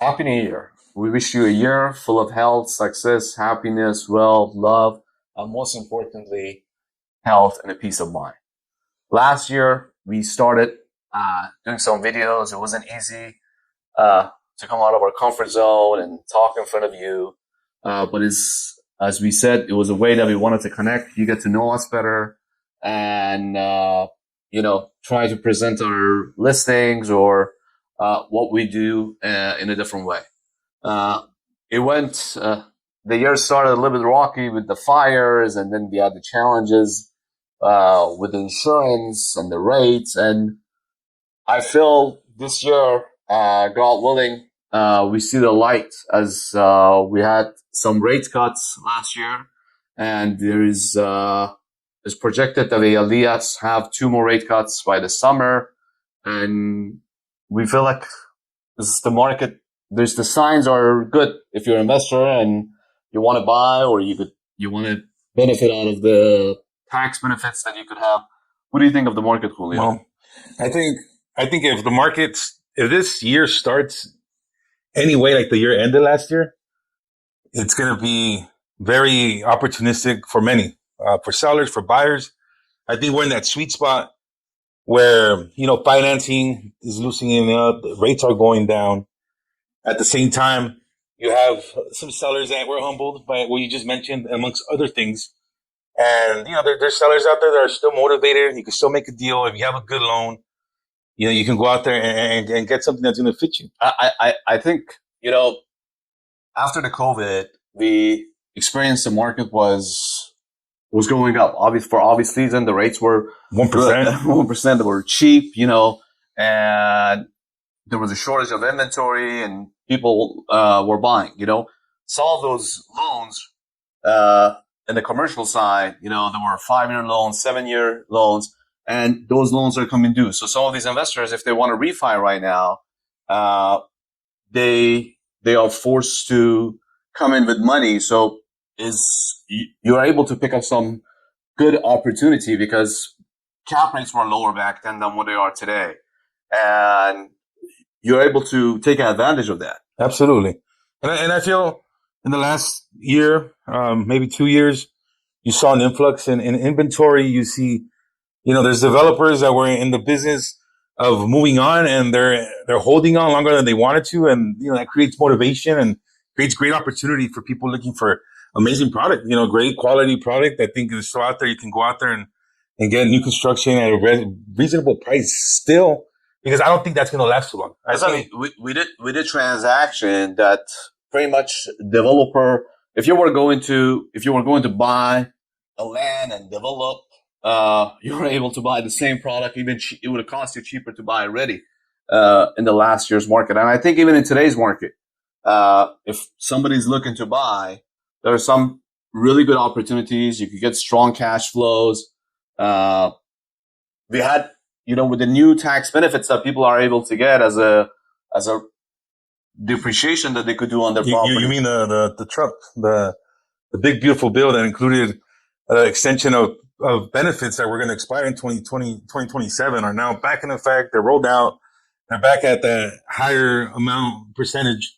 Happy New Year. We wish you a year full of health, success, happiness, wealth, love, and most importantly, health and a peace of mind. Last year, we started doing some videos. It wasn't easy to come out of our comfort zone and talk in front of you. But as we said, it was a way that we wanted to connect. You get to know us better and, try to present our listings or what we do in a different way. Uh, it went, the year started a little bit rocky with the fires, and then we had the challenges with insurance and the rates. And I feel this year, God willing, we see the light as we had some rate cuts last year, and is projected that the Aliyahs have two more rate cuts by the summer, and we feel like this is the market. There's the signs are good if you're an investor and you want to buy, or you want to benefit out of the tax benefits that you could have. What do you think of the market, Julio? Well, I think if this year starts anyway, like the year ended last year, it's going to be very opportunistic for many, for sellers, for buyers. I think we're in that sweet spot where, financing is loosening up, the rates are going down. At the same time, you have some sellers that were humbled by what you just mentioned, amongst other things. And, there's sellers out there that are still motivated. You can still make a deal. If you have a good loan, you can go out there and get something that's going to fit you. I think, after the COVID, the experience the market was going up. For obvious reason, the rates were 1%. 1%. They were cheap, and there was a shortage of inventory, and people were buying. Some of those loans in the commercial side, there were 5-year loans, 7-year loans, and those loans are coming due. So some of these investors, if they want to refi right now, they are forced to come in with money. So you're able to pick up some good opportunity because cap rates were lower back then than what they are today, and you're able to take advantage of that. Absolutely. And I feel in the last year, maybe 2 years, you saw an influx in inventory. You see, there's developers that were in the business of moving on, and they're holding on longer than they wanted to. And, that creates motivation and creates great opportunity for people looking for amazing product, great quality product. I think it's still out there. You can go out there and get new construction at a reasonable price still, because I don't think that's going to last too long. We did transaction that pretty much developer. If you were going to buy a land and develop, you were able to buy the same product. Even it would have cost you cheaper to buy already in the last year's market. And I think even in today's market, if somebody's looking to buy, there are some really good opportunities. You could get strong cash flows. We had, with the new tax benefits that people are able to get as a depreciation that they could do on their property. You mean the Trump, the big beautiful bill that included extension of benefits that were going to expire in 2027 are now back in effect. They're rolled out. They're back at the higher amount percentage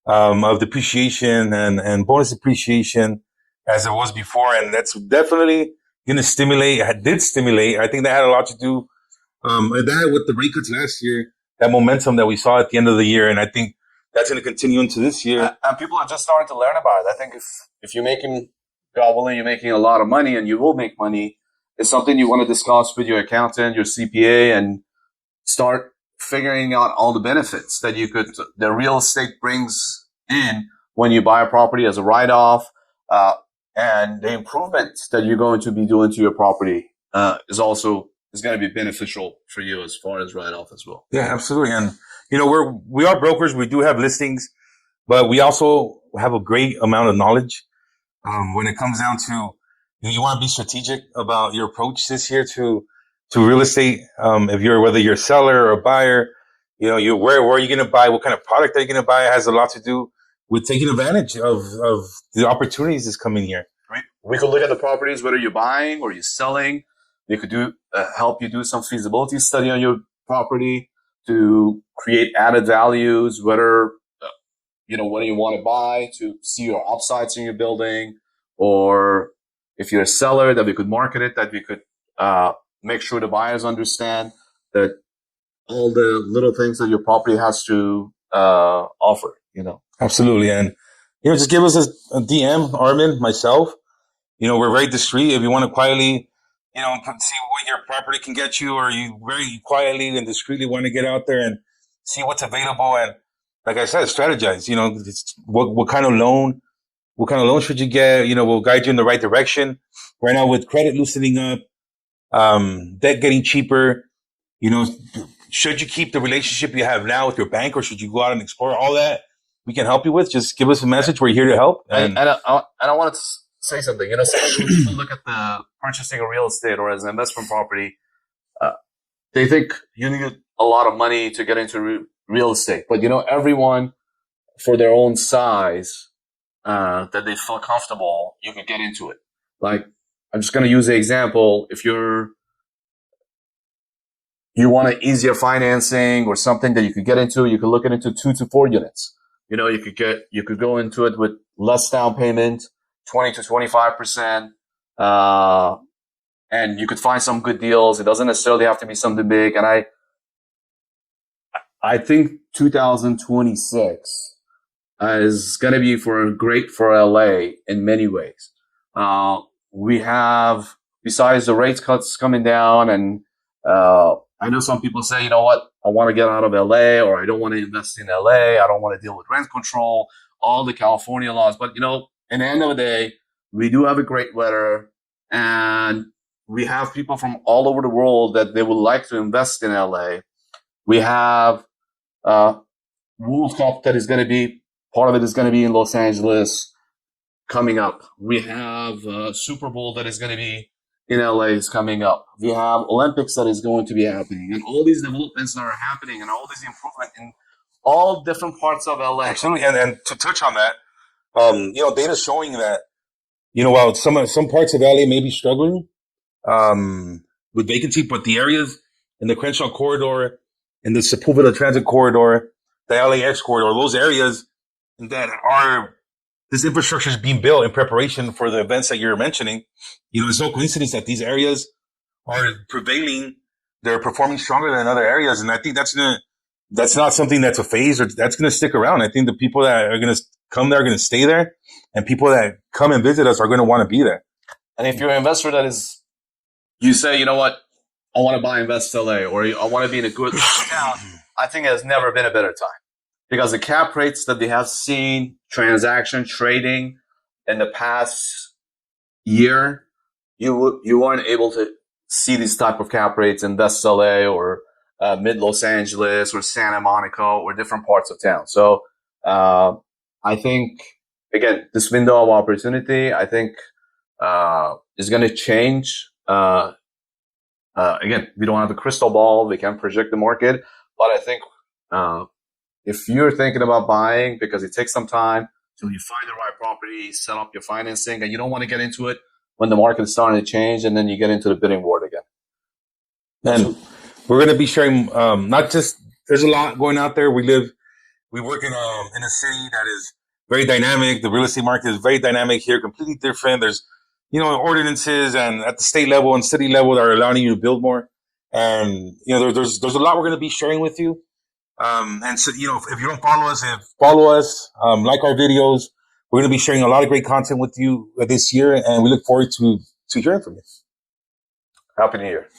of depreciation and bonus depreciation as it was before. And that's definitely going to stimulate. It did stimulate. I think that had a lot to do that with the rate cuts last year, that momentum that we saw at the end of the year. And I think that's going to continue into this year. And people are just starting to learn about it. I think if you're making, God willing, you're making a lot of money, and you will make money, it's something you want to discuss with your accountant, your CPA, and start figuring out all the benefits that the real estate brings in when you buy a property as a write-off, and the improvements that you're going to be doing to your property is going to be beneficial for you as far as write-off as well. Yeah, absolutely. And we are brokers. We do have listings, but we also have a great amount of knowledge when it comes down to you want to be strategic about your approach this year to real estate. Whether you're a seller or a buyer, where are you going to buy? What kind of product are you going to buy? It has a lot to do with taking advantage of the opportunities that's coming here. We could look at the properties, whether you're buying or you're selling. They could help you do some feasibility study on your property to create added values, whether what do you want to buy to see your upsides in your building, or if you're a seller, that we could market it, that we could make sure the buyers understand that all the little things that your property has to offer. Absolutely. And, just give us a DM, Armin, myself. We're very discreet. If you want to quietly, see what your property can get you, or you very quietly and discreetly want to get out there and see what's available. And like I said, strategize, what kind of loan should you get? We'll guide you in the right direction. Right now with credit loosening up, debt getting cheaper, should you keep the relationship you have now with your bank, or should you go out and explore all that? We can help you with. Just give us a message. We're here to help. And I wanted to say something. Some people look at the purchasing a real estate or as an investment property. They think you need a lot of money to get into real estate. But, everyone for their own size that they feel comfortable, you can get into it. Like, I'm just going to use the example. If you want an easier financing or something that you could get into, you could look into 2 to 4 units. You could go into it with less down payment, 20 to 25%, and you could find some good deals. It doesn't necessarily have to be something big. And I think 2026 is going to be great for LA in many ways. We have, besides the rates cuts coming down, and I know some people say, you know what, I want to get out of LA, or I don't want to invest in LA. I don't want to deal with rent control, all the California laws. But, in the end of the day, we do have a great weather, and we have people from all over the world that they would like to invest in LA. We have World Cup that is going to be, part of it is going to be in Los Angeles coming up. We have Super Bowl that is going to be in LA is coming up. We have Olympics that is going to be happening, and all these developments that are happening, and all these improvement in all different parts of LA. Absolutely. And to touch on that, data showing that, while some parts of LA may be struggling with vacancy, but the areas in the Crenshaw corridor, in the Sepulveda Transit corridor, the LAX corridor, those areas that are, this infrastructure is being built in preparation for the events that you're mentioning. It's no coincidence that these areas are prevailing. They're performing stronger than other areas. And I think that's not something that's a phase, or that's going to stick around. I think the people that are going to come there are going to stay there, and people that come and visit us are going to want to be there. And if you're an investor you say, you know what, I want to buy Invest LA, or I want to be in a good town, I think it has never been a better time. Because the cap rates that they have seen, transaction trading in the past year, you weren't able to see these type of cap rates in West LA or mid Los Angeles or Santa Monica or different parts of town. So I think, again, this window of opportunity, I think is going to change. Again, we don't have a crystal ball. We can't project the market. But I think if you're thinking about buying, because it takes some time till you find the right property, set up your financing, and you don't want to get into it when the market is starting to change, and then you get into the bidding war again. And we're going to be sharing, not just, there's a lot going out there. We work in a city that is very dynamic. The real estate market is very dynamic here, completely different. There's, ordinances and at the state level and city level that are allowing you to build more. And, there's a lot we're going to be sharing with you. And so, if you don't follow us, like our videos. We're going to be sharing a lot of great content with you this year, and we look forward to hearing from you. Happy New Year.